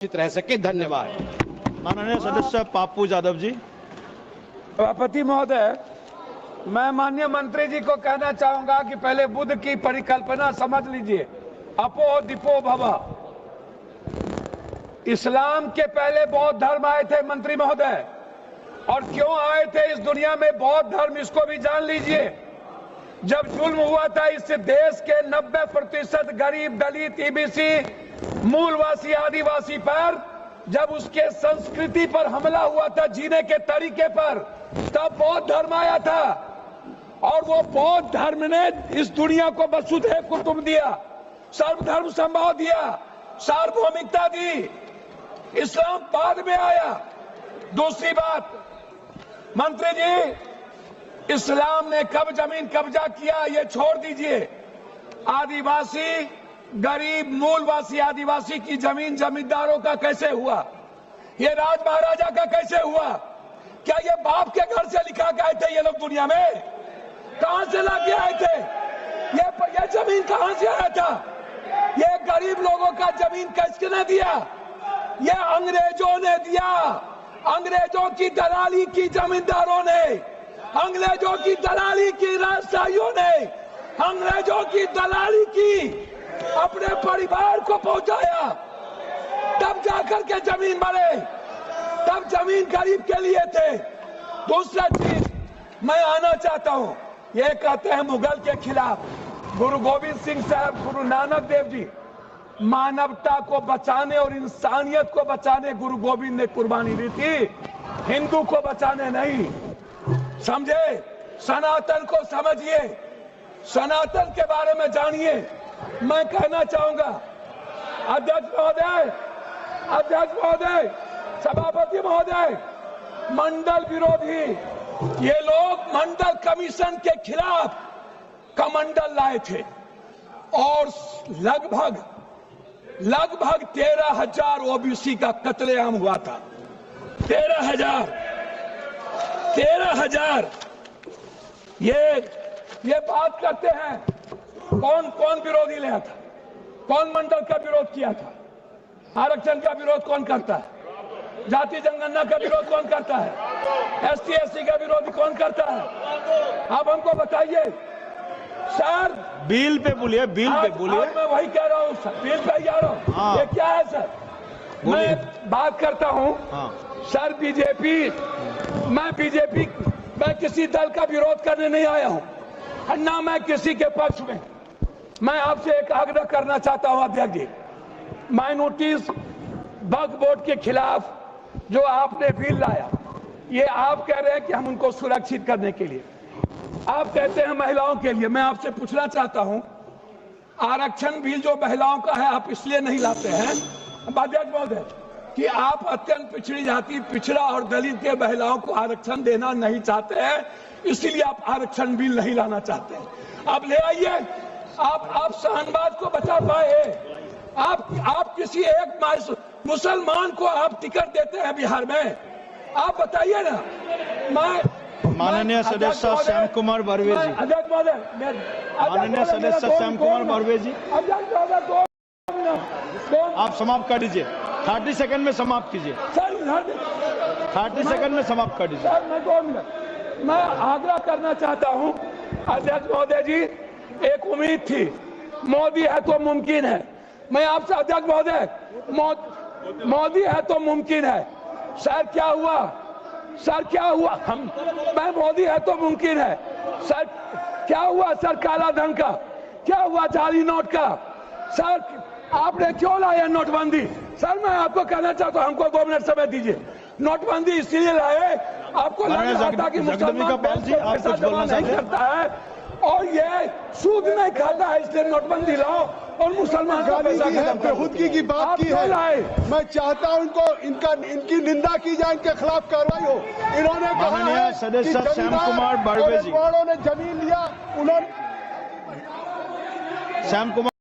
रह सके। धन्यवाद। माननीय सदस्य पाप्पू यादव जी। सभापति महोदय, मैं माननीय मंत्री जी को कहना चाहूंगा कि पहले बुद्ध की परिकल्पना समझ लीजिए, अपो दीपो भव। इस्लाम के पहले बौद्ध धर्म आए थे मंत्री महोदय, और क्यों आए थे इस दुनिया में बौद्ध धर्म, इसको भी जान लीजिए। जब जुल्म हुआ था इस देश के 90% गरीब, दलित, ईबीसी, मूलवासी, आदिवासी पर, जब उसके संस्कृति पर हमला हुआ था, जीने के तरीके पर, तब बौद्ध धर्म आया था। और वो बौद्ध धर्म ने इस दुनिया को वसुधैव कुटुंब दिया, सर्वधर्म संभाव दिया, सार्वभौमिकता दी। इस्लाम बाद में आया। दूसरी बात, मंत्री जी, इस्लाम ने कब जमीन कब्जा किया ये छोड़ दीजिए। आदिवासी, गरीब, मूलवासी आदिवासी की जमीन जमींदारों का कैसे हुआ? ये राज महाराजा का कैसे हुआ? क्या ये बाप के घर से लिखा के आए थे ये लोग दुनिया में? कहां से लाके आए थे? ये जमीन कहां से आया था? ये गरीब लोगों का जमीन किसने दिया? ये अंग्रेजों ने दिया। अंग्रेजों की दलाली की जमींदारों ने, अंग्रेजों की दलाली की राजशाहियों ने, अंग्रेजों की दलाली की अपने परिवार को पहुंचाया, तब जाकर के जमीन बने, तब जमीन गरीब के लिए थे। दूसरा चीज मैं आना चाहता हूं, ये कहते हैं मुगल के खिलाफ। गुरु गोविंद सिंह साहब, गुरु नानक देव जी, मानवता को बचाने और इंसानियत को बचाने गुरु गोविंद ने कुर्बानी दी थी, हिंदू को बचाने नहीं। समझे? सनातन को समझिए, सनातन के बारे में जानिए। मैं कहना चाहूंगा, अध्यक्ष महोदय, सभापति महोदय, मंडल विरोधी ये लोग मंडल कमीशन के खिलाफ कमंडल लाए थे, और लगभग 13,000 ओबीसी का कत्लेआम हुआ था। 13,000। ये बात करते हैं, कौन विरोधी लाया था? कौन मंडल का विरोध किया था? आरक्षण का विरोध कौन करता है? जाति जनगणना का विरोध कौन करता है? ST SC का विरोध कौन करता है? आप हमको बताइए सर। बिल पे बोलिए, बिल पे बोलिए। मैं वही कह रहा हूँ सर, बिल पे जा रहा हूँ। हाँ। ये क्या है सर? मैं बात करता हूँ। हाँ। सर मैं किसी दल का विरोध करने नहीं आया हूँ, ना मैं किसी के पक्ष में। मैं आपसे एक आग्रह करना चाहता हूँ अध्यक्ष जी, माइनॉरिटीज वक्फ बोर्ड के खिलाफ जो आपने बिल लाया, ये आप कह रहे हैं कि हम उनको सुरक्षित करने के लिए, आप कहते हैं महिलाओं के लिए। मैं आपसे पूछना चाहता हूं, आरक्षण बिल जो महिलाओं का है आप इसलिए नहीं लाते हैं अध्यक्ष महोदय कि आप अत्यंत पिछड़ी जाति, पिछड़ा और दलित के महिलाओं को आरक्षण देना नहीं चाहते हैं, इसीलिए आप आरक्षण बिल नहीं लाना चाहते हैं। आप ले आइए। आप शाहनवाज को बचा पाए। आप किसी एक मुसलमान को आप टिकट देते हैं बिहार में? आप बताइए ना। माननीय सदस्य श्याम कुमार बर्वे जी। अध्यक्ष महोदय, माननीय सदस्य श्याम कुमार बर्वे जी, आप समाप्त कर दीजिए। 30 सेकंड में समाप्त कीजिए। 30 सेकंड में समाप्त कर दीजिए। सर मैं 2 मिनट मैं आग्रह करना चाहता हूं अध्यक्ष महोदय जी। एक उम्मीद थी, मोदी है तो मुमकिन है। मैं आपसे अध्यक्ष महोदय, मोदी है तो मुमकिन है। सर क्या हुआ? मैं मोदी है तो मुमकिन है। सर क्या हुआ? सर काला धन का क्या हुआ? जाली नोट का? सर आपने क्यों लाया नोटबंदी? सर मैं आपको कहना चाहता हूं, हमको 2 मिनट समय दीजिए। नोटबंदी इसलिए लाए, आपको लगा था कि मुसलमान पैसा जमा नहीं करता है और ये सूद नहीं खाता है, इसलिए नोटबंदी लाओ और मुसलमान का पैसा बेहूदगी की बात की है। मैं चाहता हूं इनकी निंदा की जाए, इनके खिलाफ कार्रवाई हो। इन्होंने माननीय सदस्य श्याम कुमार बर्वे जी, ने जमीन लिया, उन्होंने श्याम कुमार